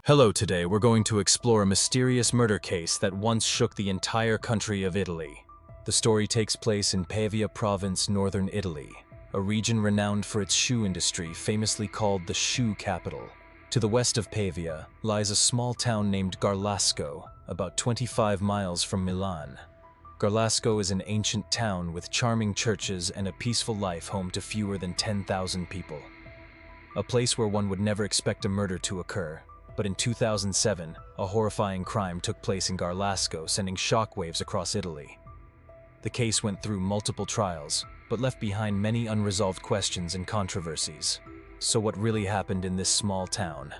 Hello, today we're going to explore a mysterious murder case that once shook the entire country of Italy. The story takes place in Pavia province, northern Italy, a region renowned for its shoe industry, famously called the shoe capital. To the west of Pavia lies a small town named Garlasco, about 25 miles from Milan. Garlasco is an ancient town with charming churches and a peaceful life home to fewer than 10,000 people. A place where one would never expect a murder to occur. But in 2007, a horrifying crime took place in Garlasco, sending shockwaves across Italy. The case went through multiple trials, but left behind many unresolved questions and controversies. So what really happened in this small town?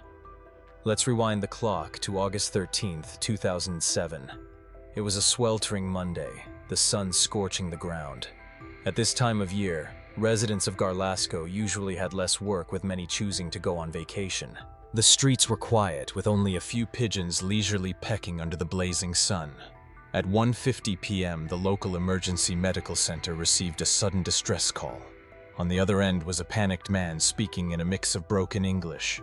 Let's rewind the clock to August 13th, 2007. It was a sweltering Monday, the sun scorching the ground. At this time of year, residents of Garlasco usually had less work, with many choosing to go on vacation. The streets were quiet, with only a few pigeons leisurely pecking under the blazing sun. At 1:50 p.m., the local emergency medical center received a sudden distress call. On the other end was a panicked man speaking in a mix of broken English.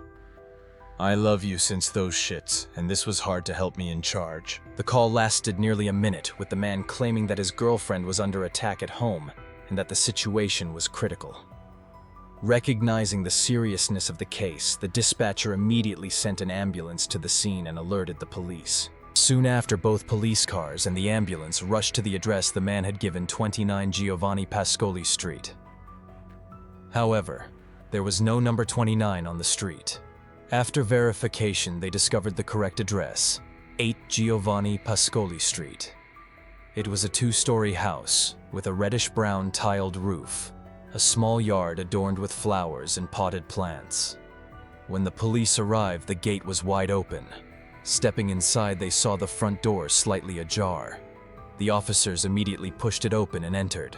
"I love you since those shits, and this was hard to help me in charge." The call lasted nearly a minute, with the man claiming that his girlfriend was under attack at home and that the situation was critical. Recognizing the seriousness of the case, the dispatcher immediately sent an ambulance to the scene and alerted the police. Soon after, both police cars and the ambulance rushed to the address the man had given, 29 Giovanni Pascoli Street. However, there was no number 29 on the street. After verification, they discovered the correct address, 8 Giovanni Pascoli Street. It was a two-story house with a reddish-brown tiled roof, a small yard adorned with flowers and potted plants. When the police arrived, the gate was wide open. Stepping inside, they saw the front door slightly ajar. The officers immediately pushed it open and entered.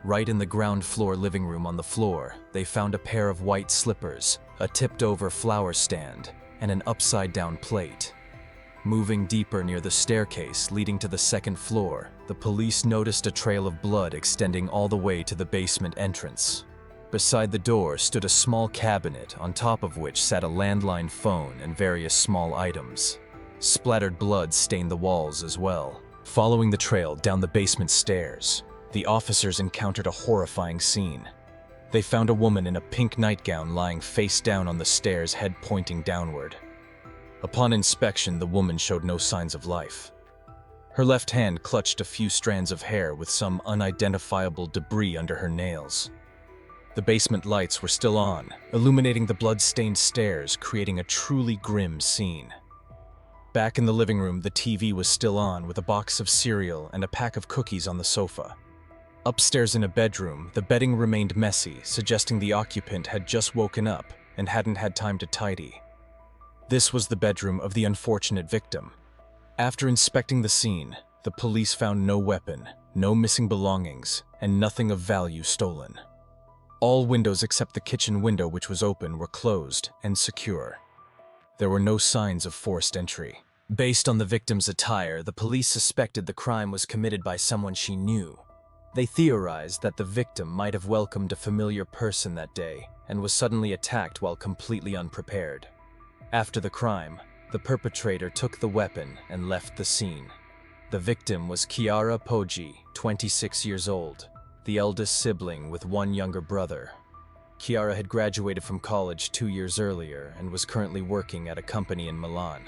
Right in the ground floor living room, on the floor, they found a pair of white slippers, a tipped-over flower stand, and an upside-down plate. Moving deeper near the staircase leading to the second floor, the police noticed a trail of blood extending all the way to the basement entrance. Beside the door stood a small cabinet, on top of which sat a landline phone and various small items. Splattered blood stained the walls as well. Following the trail down the basement stairs, the officers encountered a horrifying scene. They found a woman in a pink nightgown lying face down on the stairs, head pointing downward. Upon inspection, the woman showed no signs of life. Her left hand clutched a few strands of hair with some unidentifiable debris under her nails. The basement lights were still on, illuminating the blood-stained stairs, creating a truly grim scene. Back in the living room, the TV was still on, with a box of cereal and a pack of cookies on the sofa. Upstairs in a bedroom, the bedding remained messy, suggesting the occupant had just woken up and hadn't had time to tidy. This was the bedroom of the unfortunate victim. After inspecting the scene, the police found no weapon, no missing belongings, and nothing of value stolen. All windows except the kitchen window, which was open, were closed and secure. There were no signs of forced entry. Based on the victim's attire, the police suspected the crime was committed by someone she knew. They theorized that the victim might have welcomed a familiar person that day and was suddenly attacked while completely unprepared. After the crime, the perpetrator took the weapon and left the scene. The victim was Chiara Poggi, 26 years old, the eldest sibling with one younger brother. Chiara had graduated from college 2 years earlier and was currently working at a company in Milan.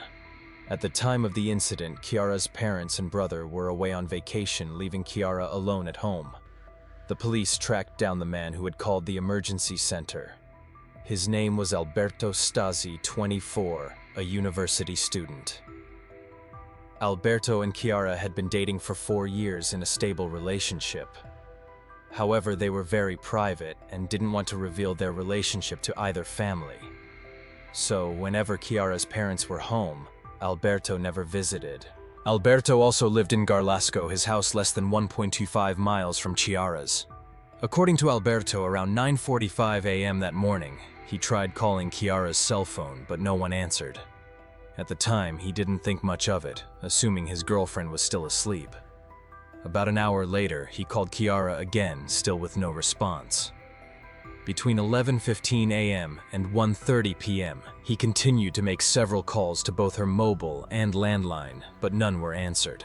At the time of the incident, Chiara's parents and brother were away on vacation, leaving Chiara alone at home. The police tracked down the man who had called the emergency center. His name was Alberto Stasi, 24, a university student. Alberto and Chiara had been dating for 4 years in a stable relationship. However, they were very private and didn't want to reveal their relationship to either family. So, whenever Chiara's parents were home, Alberto never visited. Alberto also lived in Garlasco, his house less than 1.25 miles from Chiara's. According to Alberto, around 9:45 a.m. that morning, he tried calling Chiara's cell phone, but no one answered. At the time, he didn't think much of it, assuming his girlfriend was still asleep. About an hour later, he called Chiara again, still with no response. Between 11:15 a.m. and 1:30 p.m., he continued to make several calls to both her mobile and landline, but none were answered.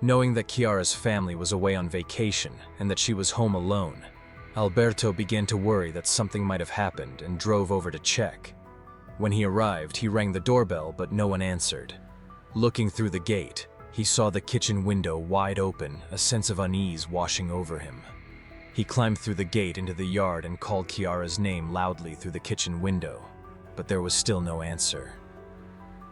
Knowing that Chiara's family was away on vacation and that she was home alone, Alberto began to worry that something might have happened and drove over to check. When he arrived, he rang the doorbell, but no one answered. Looking through the gate, he saw the kitchen window wide open, a sense of unease washing over him. He climbed through the gate into the yard and called Chiara's name loudly through the kitchen window, but there was still no answer.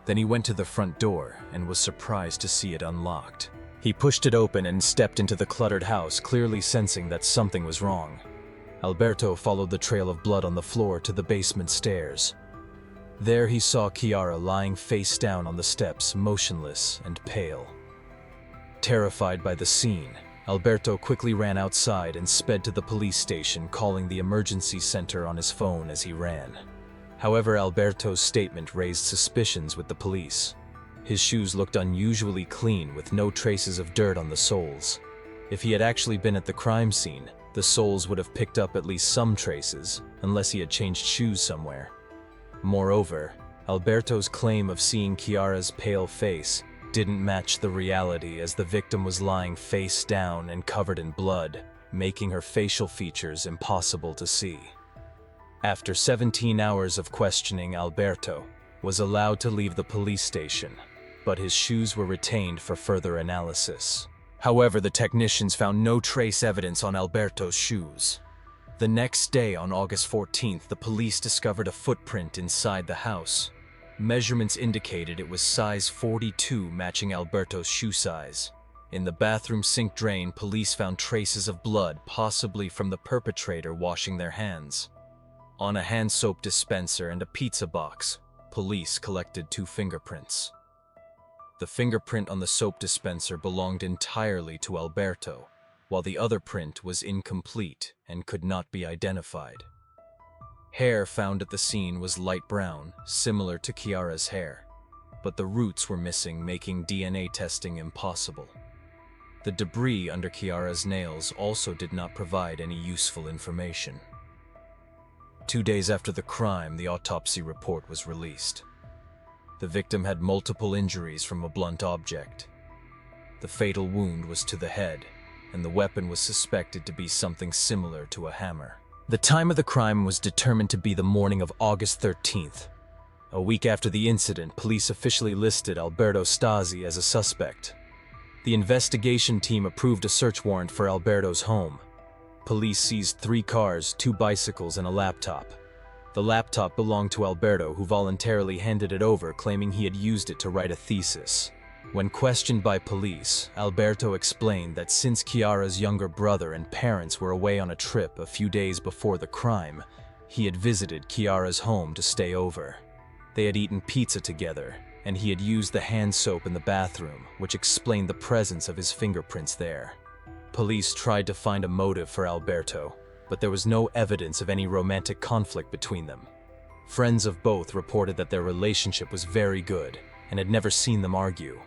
Then he went to the front door and was surprised to see it unlocked. He pushed it open and stepped into the cluttered house, clearly sensing that something was wrong. Alberto followed the trail of blood on the floor to the basement stairs. There he saw Chiara lying face down on the steps, motionless and pale. Terrified by the scene, Alberto quickly ran outside and sped to the police station, calling the emergency center on his phone as he ran. However, Alberto's statement raised suspicions with the police. His shoes looked unusually clean with no traces of dirt on the soles. If he had actually been at the crime scene, the soles would have picked up at least some traces, unless he had changed shoes somewhere. Moreover, Alberto's claim of seeing Chiara's pale face didn't match the reality, as the victim was lying face down and covered in blood, making her facial features impossible to see. After 17 hours of questioning, Alberto was allowed to leave the police station, but his shoes were retained for further analysis. However, the technicians found no trace evidence on Alberto's shoes. The next day, on August 14th, the police discovered a footprint inside the house. Measurements indicated it was size 42, matching Alberto's shoe size. In the bathroom sink drain, police found traces of blood, possibly from the perpetrator washing their hands. On a hand soap dispenser and a pizza box, police collected 2 fingerprints. The fingerprint on the soap dispenser belonged entirely to Alberto, while the other print was incomplete and could not be identified. Hair found at the scene was light brown, similar to Chiara's hair, but the roots were missing, making DNA testing impossible. The debris under Chiara's nails also did not provide any useful information. 2 days after the crime, the autopsy report was released. The victim had multiple injuries from a blunt object. The fatal wound was to the head, and the weapon was suspected to be something similar to a hammer. The time of the crime was determined to be the morning of August 13th. A week after the incident, police officially listed Alberto Stasi as a suspect. The investigation team approved a search warrant for Alberto's home. Police seized 3 cars, 2 bicycles, and a laptop. The laptop belonged to Alberto, who voluntarily handed it over, claiming he had used it to write a thesis. When questioned by police, Alberto explained that since Chiara's younger brother and parents were away on a trip a few days before the crime, he had visited Chiara's home to stay over. They had eaten pizza together, and he had used the hand soap in the bathroom, which explained the presence of his fingerprints there. Police tried to find a motive for Alberto, but there was no evidence of any romantic conflict between them. Friends of both reported that their relationship was very good and had never seen them argue.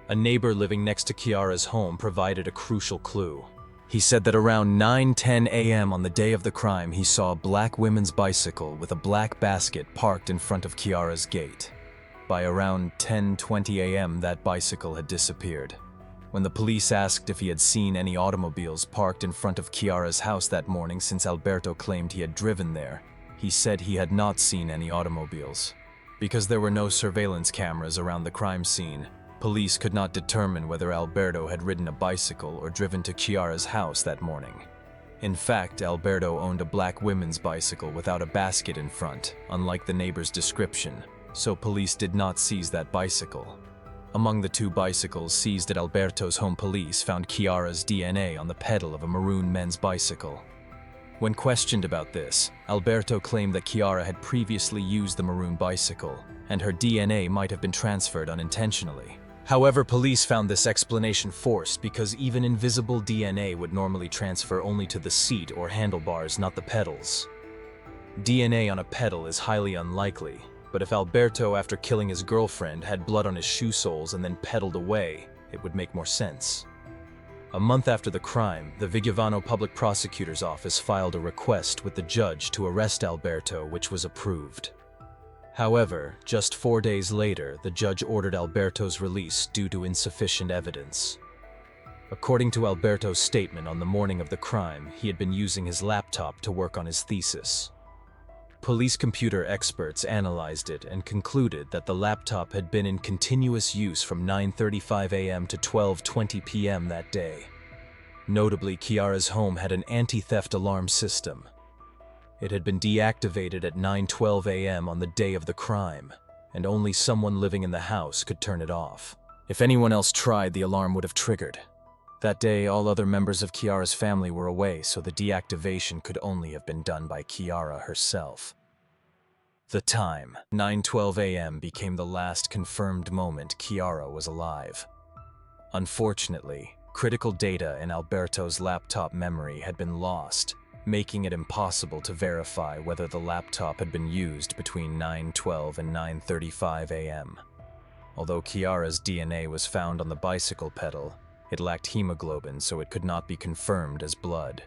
A neighbor living next to Chiara's home provided a crucial clue. He said that around 9:10 a.m. on the day of the crime, he saw a black women's bicycle with a black basket parked in front of Chiara's gate. By around 10:20 a.m., that bicycle had disappeared. When the police asked if he had seen any automobiles parked in front of Chiara's house that morning, since Alberto claimed he had driven there, he said he had not seen any automobiles. Because there were no surveillance cameras around the crime scene, police could not determine whether Alberto had ridden a bicycle or driven to Chiara's house that morning. In fact, Alberto owned a black women's bicycle without a basket in front, unlike the neighbor's description, so police did not seize that bicycle. Among the 2 bicycles seized at Alberto's home, police found Chiara's DNA on the pedal of a maroon men's bicycle. When questioned about this, Alberto claimed that Chiara had previously used the maroon bicycle, and her DNA might have been transferred unintentionally. However, police found this explanation forced because even invisible DNA would normally transfer only to the seat or handlebars, not the pedals. DNA on a pedal is highly unlikely, but if Alberto, after killing his girlfriend, had blood on his shoe soles and then pedaled away, it would make more sense. A month after the crime, the Vigevano Public Prosecutor's Office filed a request with the judge to arrest Alberto, which was approved. However, just 4 days later, the judge ordered Alberto's release due to insufficient evidence. According to Alberto's statement on the morning of the crime, he had been using his laptop to work on his thesis. Police computer experts analyzed it and concluded that the laptop had been in continuous use from 9:35 a.m. to 12:20 p.m. that day. Notably, Chiara's home had an anti-theft alarm system. It had been deactivated at 9:12 a.m. on the day of the crime, and only someone living in the house could turn it off. If anyone else tried, the alarm would have triggered. That day, all other members of Chiara's family were away, so the deactivation could only have been done by Chiara herself. The time, 9:12 a.m., became the last confirmed moment Chiara was alive. Unfortunately, critical data in Alberto's laptop memory had been lost, making it impossible to verify whether the laptop had been used between 9:12 and 9:35 a.m. Although Chiara's DNA was found on the bicycle pedal, it lacked hemoglobin, so it could not be confirmed as blood.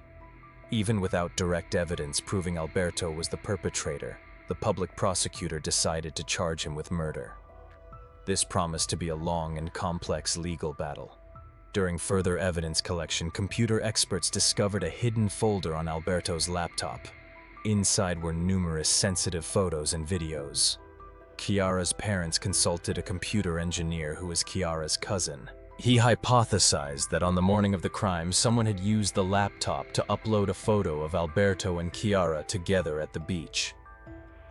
Even without direct evidence proving Alberto was the perpetrator, the public prosecutor decided to charge him with murder. This promised to be a long and complex legal battle. During further evidence collection, computer experts discovered a hidden folder on Alberto's laptop. Inside were numerous sensitive photos and videos. Chiara's parents consulted a computer engineer who was Chiara's cousin. He hypothesized that on the morning of the crime, someone had used the laptop to upload a photo of Alberto and Chiara together at the beach.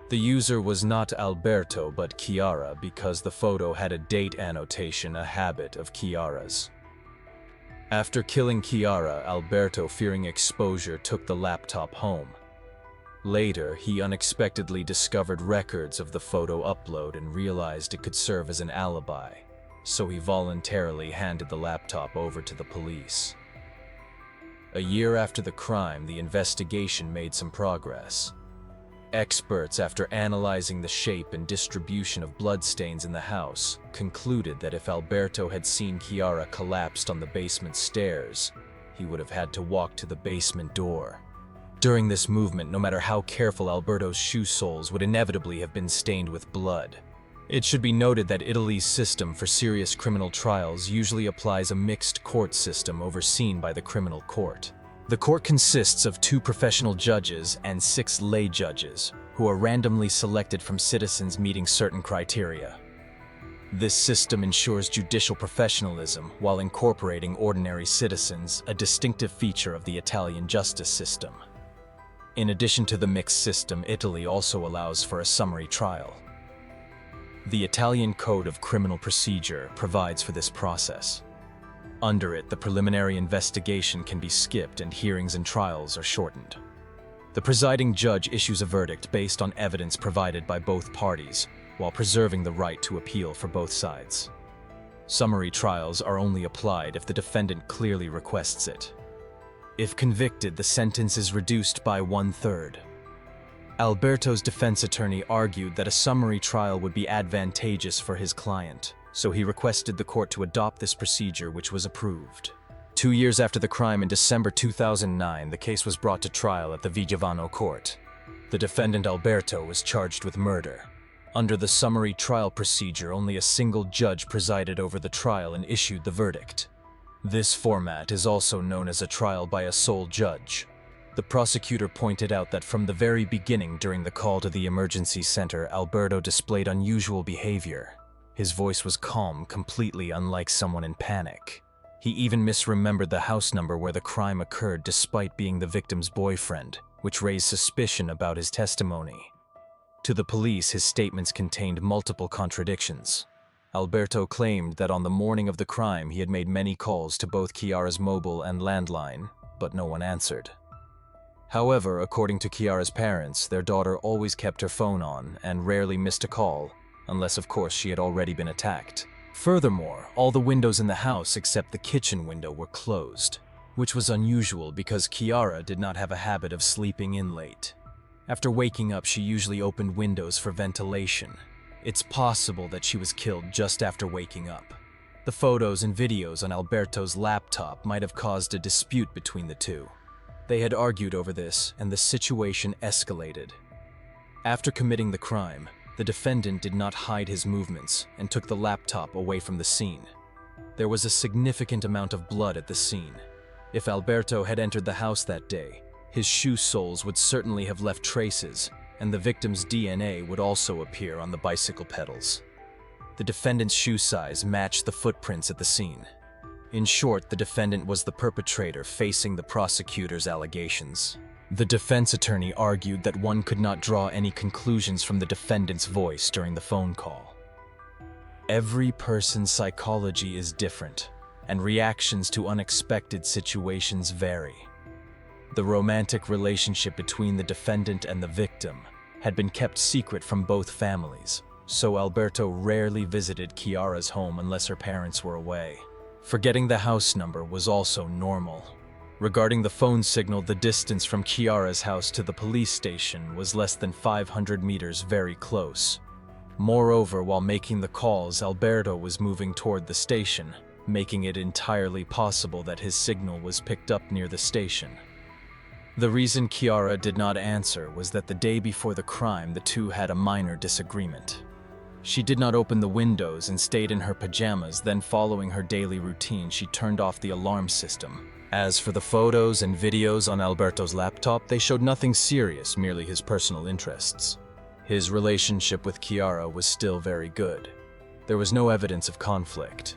The user was not Alberto but Chiara because the photo had a date annotation, a habit of Chiara's. After killing Chiara, Alberto, fearing exposure, took the laptop home. Later, he unexpectedly discovered records of the photo upload and realized it could serve as an alibi, so he voluntarily handed the laptop over to the police. A year after the crime, the investigation made some progress. Experts, after analyzing the shape and distribution of bloodstains in the house, concluded that if Alberto had seen Chiara collapsed on the basement stairs, he would have had to walk to the basement door. During this movement, no matter how careful, Alberto's shoe soles would inevitably have been stained with blood. It should be noted that Italy's system for serious criminal trials usually applies a mixed court system overseen by the criminal court. The court consists of 2 professional judges and 6 lay judges, who are randomly selected from citizens meeting certain criteria. This system ensures judicial professionalism while incorporating ordinary citizens, a distinctive feature of the Italian justice system. In addition to the mixed system, Italy also allows for a summary trial. The Italian Code of Criminal Procedure provides for this process. Under it, the preliminary investigation can be skipped and hearings and trials are shortened. The presiding judge issues a verdict based on evidence provided by both parties, while preserving the right to appeal for both sides. Summary trials are only applied if the defendant clearly requests it. If convicted, the sentence is reduced by 1/3. Alberto's defense attorney argued that a summary trial would be advantageous for his client, so he requested the court to adopt this procedure, which was approved. 2 years after the crime, in December 2009, the case was brought to trial at the Vigevano court. The defendant, Alberto, was charged with murder. Under the summary trial procedure, only a single judge presided over the trial and issued the verdict. This format is also known as a trial by a sole judge. The prosecutor pointed out that from the very beginning, during the call to the emergency center, Alberto displayed unusual behavior. His voice was calm, completely unlike someone in panic. He even misremembered the house number where the crime occurred despite being the victim's boyfriend, which raised suspicion about his testimony. To the police, his statements contained multiple contradictions. Alberto claimed that on the morning of the crime he had made many calls to both Chiara's mobile and landline, but no one answered. However, according to Chiara's parents, their daughter always kept her phone on and rarely missed a call, unless of course she had already been attacked. Furthermore, all the windows in the house except the kitchen window were closed, which was unusual because Chiara did not have a habit of sleeping in late. After waking up, she usually opened windows for ventilation. It's possible that she was killed just after waking up. The photos and videos on Alberto's laptop might have caused a dispute between the two. They had argued over this, and the situation escalated. After committing the crime, the defendant did not hide his movements and took the laptop away from the scene. There was a significant amount of blood at the scene. If Alberto had entered the house that day, his shoe soles would certainly have left traces, and the victim's DNA would also appear on the bicycle pedals. The defendant's shoe size matched the footprints at the scene. In short, the defendant was the perpetrator facing the prosecutor's allegations. The defense attorney argued that one could not draw any conclusions from the defendant's voice during the phone call. Every person's psychology is different, and reactions to unexpected situations vary. The romantic relationship between the defendant and the victim had been kept secret from both families, so Alberto rarely visited Chiara's home unless her parents were away. Forgetting the house number was also normal. Regarding the phone signal, the distance from Chiara's house to the police station was less than 500 meters, very close. Moreover, while making the calls, Alberto was moving toward the station, making it entirely possible that his signal was picked up near the station. The reason Chiara did not answer was that the day before the crime, the two had a minor disagreement. She did not open the windows and stayed in her pajamas. Then, following her daily routine, she turned off the alarm system. As for the photos and videos on Alberto's laptop, they showed nothing serious, merely his personal interests. His relationship with Chiara was still very good. There was no evidence of conflict.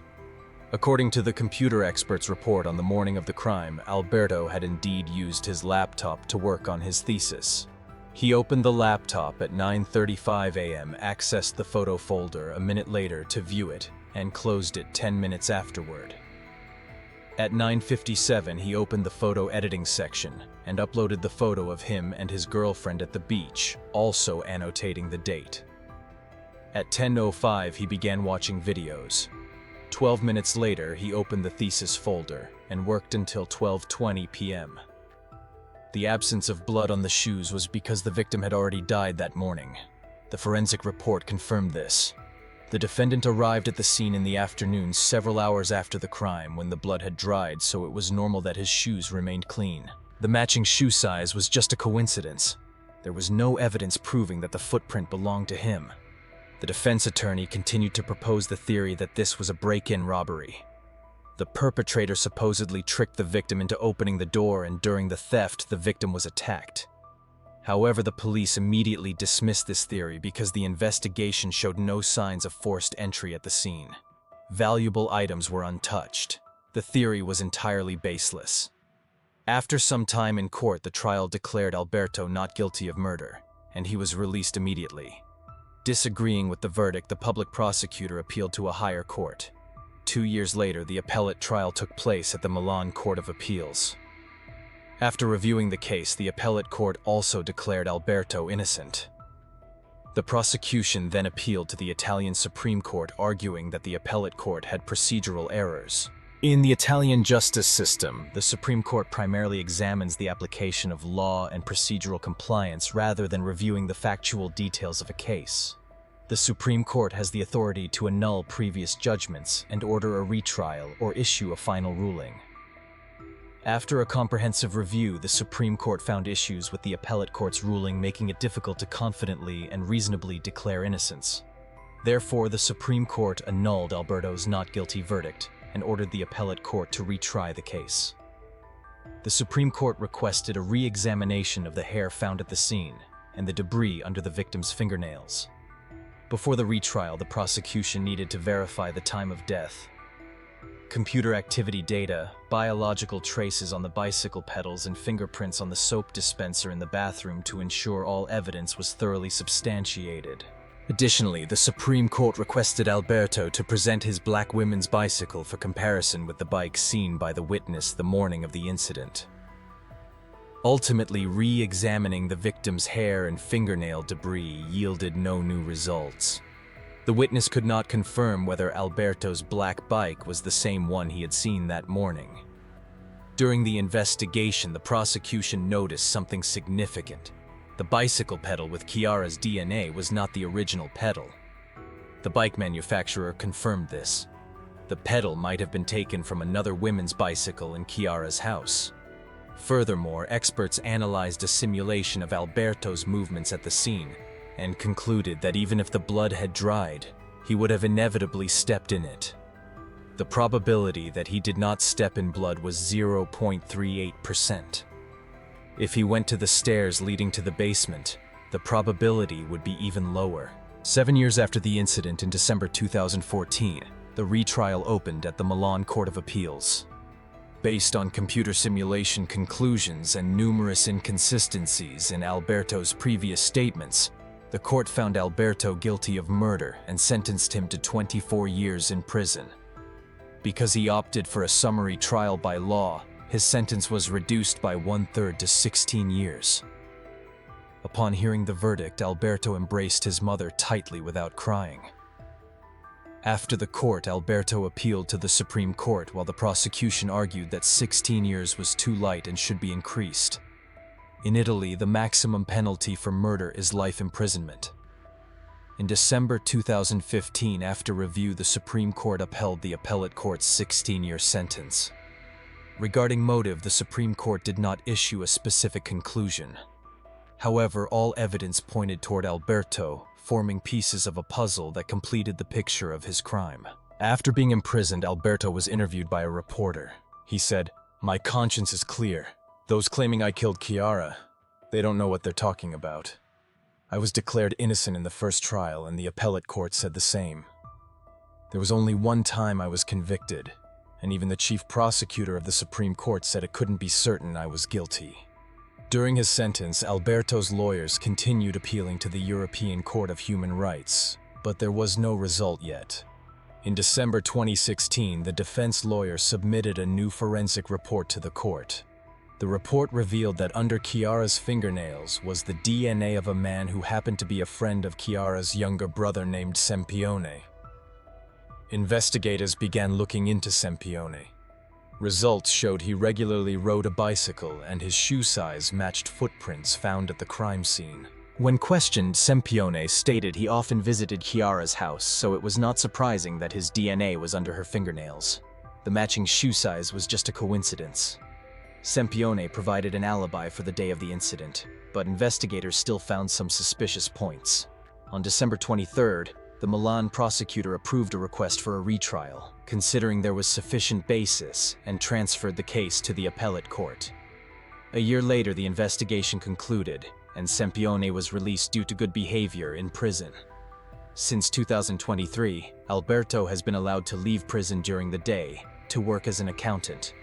According to the computer expert's report on the morning of the crime, Alberto had indeed used his laptop to work on his thesis. He opened the laptop at 9:35 a.m., accessed the photo folder a minute later to view it, and closed it 10 minutes afterward. At 9:57, he opened the photo editing section and uploaded the photo of him and his girlfriend at the beach, also annotating the date. At 10:05, he began watching videos. 12 minutes later, he opened the thesis folder and worked until 12:20 p.m. The absence of blood on the shoes was because the victim had already died that morning. The forensic report confirmed this. The defendant arrived at the scene in the afternoon, several hours after the crime, when the blood had dried, so it was normal that his shoes remained clean. The matching shoe size was just a coincidence. There was no evidence proving that the footprint belonged to him. The defense attorney continued to propose the theory that this was a break-in robbery. The perpetrator supposedly tricked the victim into opening the door, and during the theft, the victim was attacked. However, the police immediately dismissed this theory because the investigation showed no signs of forced entry at the scene. Valuable items were untouched. The theory was entirely baseless. After some time in court, the trial declared Alberto not guilty of murder, and he was released immediately. Disagreeing with the verdict, the public prosecutor appealed to a higher court. 2 years later, the appellate trial took place at the Milan Court of Appeals. After reviewing the case, the appellate court also declared Alberto innocent. The prosecution then appealed to the Italian Supreme Court, arguing that the appellate court had procedural errors. In the Italian justice system, the Supreme Court primarily examines the application of law and procedural compliance rather than reviewing the factual details of a case. The Supreme Court has the authority to annul previous judgments and order a retrial or issue a final ruling. After a comprehensive review, the Supreme Court found issues with the appellate court's ruling, making it difficult to confidently and reasonably declare innocence. Therefore, the Supreme Court annulled Alberto's not guilty verdict and ordered the appellate court to retry the case. The Supreme Court requested a re-examination of the hair found at the scene and the debris under the victim's fingernails. Before the retrial, the prosecution needed to verify the time of death. Computer activity data, biological traces on the bicycle pedals, and fingerprints on the soap dispenser in the bathroom to ensure all evidence was thoroughly substantiated. Additionally, the Supreme Court requested Alberto to present his black women's bicycle for comparison with the bike seen by the witness the morning of the incident. Ultimately, re-examining the victim's hair and fingernail debris yielded no new results. The witness could not confirm whether Alberto's black bike was the same one he had seen that morning. During the investigation, the prosecution noticed something significant. The bicycle pedal with Chiara's DNA was not the original pedal. The bike manufacturer confirmed this. The pedal might have been taken from another woman's bicycle in Chiara's house. Furthermore, experts analyzed a simulation of Alberto's movements at the scene and concluded that even if the blood had dried, he would have inevitably stepped in it. The probability that he did not step in blood was 0.38%. If he went to the stairs leading to the basement, the probability would be even lower. 7 years after the incident in December 2014, the retrial opened at the Milan Court of Appeals. Based on computer simulation conclusions and numerous inconsistencies in Alberto's previous statements, the court found Alberto guilty of murder and sentenced him to 24 years in prison. Because he opted for a summary trial by law, his sentence was reduced by 1/3 to 16 years. Upon hearing the verdict, Alberto embraced his mother tightly without crying. After the court, Alberto appealed to the Supreme Court while the prosecution argued that 16 years was too light and should be increased. In Italy, the maximum penalty for murder is life imprisonment. In December 2015, after review, the Supreme Court upheld the appellate court's 16-year sentence. Regarding motive, the Supreme Court did not issue a specific conclusion. However, all evidence pointed toward Alberto, forming pieces of a puzzle that completed the picture of his crime. After being imprisoned, Alberto was interviewed by a reporter. He said, "My conscience is clear. Those claiming I killed Chiara, they don't know what they're talking about. I was declared innocent in the first trial, and the appellate court said the same. There was only one time I was convicted, and even the chief prosecutor of the Supreme Court said it couldn't be certain I was guilty." During his sentence, Alberto's lawyers continued appealing to the European Court of Human Rights, but there was no result yet. In December 2016, the defense lawyer submitted a new forensic report to the court. The report revealed that under Chiara's fingernails was the DNA of a man who happened to be a friend of Chiara's younger brother named Sempione. Investigators began looking into Sempione. Results showed he regularly rode a bicycle and his shoe size matched footprints found at the crime scene. When questioned, Sempione stated he often visited Chiara's house, so it was not surprising that his DNA was under her fingernails. The matching shoe size was just a coincidence. Sempione provided an alibi for the day of the incident, but investigators still found some suspicious points. On December 23rd, the Milan prosecutor approved a request for a retrial, considering there was sufficient basis, and transferred the case to the appellate court. A year later, the investigation concluded, and Sempione was released due to good behavior in prison. Since 2023, Alberto has been allowed to leave prison during the day to work as an accountant.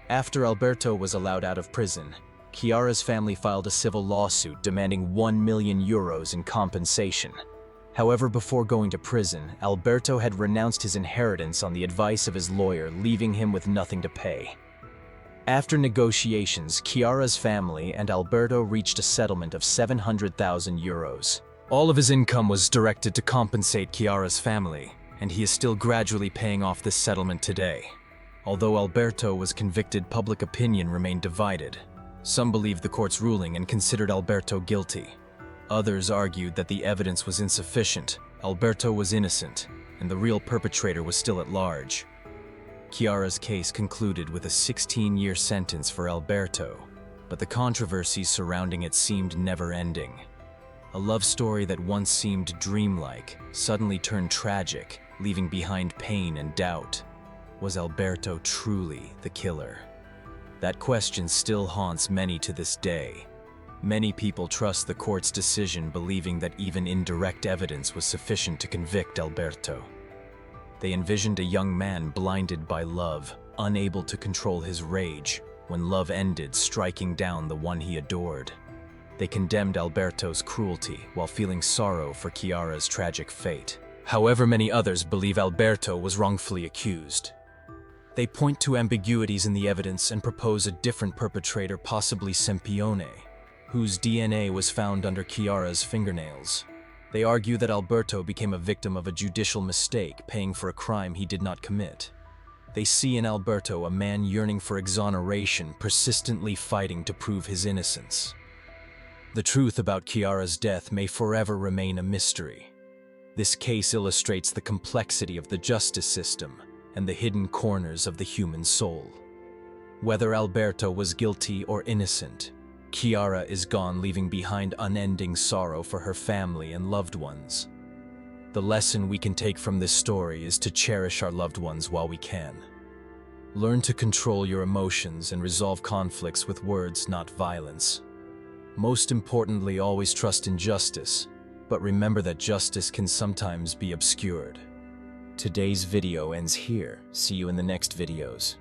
After Alberto was allowed out of prison, Chiara's family filed a civil lawsuit demanding €1 million in compensation. However, before going to prison, Alberto had renounced his inheritance on the advice of his lawyer, leaving him with nothing to pay. After negotiations, Chiara's family and Alberto reached a settlement of €700,000. All of his income was directed to compensate Chiara's family, and he is still gradually paying off this settlement today. Although Alberto was convicted, public opinion remained divided. Some believed the court's ruling and considered Alberto guilty. Others argued that the evidence was insufficient, Alberto was innocent, and the real perpetrator was still at large. Chiara's case concluded with a 16-year sentence for Alberto, but the controversy surrounding it seemed never-ending. A love story that once seemed dreamlike suddenly turned tragic, leaving behind pain and doubt. Was Alberto truly the killer? That question still haunts many to this day. Many people trust the court's decision, believing that even indirect evidence was sufficient to convict Alberto. They envisioned a young man blinded by love, unable to control his rage, when love ended, striking down the one he adored. They condemned Alberto's cruelty while feeling sorrow for Chiara's tragic fate. However, many others believe Alberto was wrongfully accused. They point to ambiguities in the evidence and propose a different perpetrator, possibly Sempione, whose DNA was found under Chiara's fingernails. They argue that Alberto became a victim of a judicial mistake, paying for a crime he did not commit. They see in Alberto a man yearning for exoneration, persistently fighting to prove his innocence. The truth about Chiara's death may forever remain a mystery. This case illustrates the complexity of the justice system and the hidden corners of the human soul. Whether Alberto was guilty or innocent, Chiara is gone, leaving behind unending sorrow for her family and loved ones. The lesson we can take from this story is to cherish our loved ones while we can. Learn to control your emotions and resolve conflicts with words, not violence. Most importantly, always trust in justice, but remember that justice can sometimes be obscured. Today's video ends here. See you in the next videos.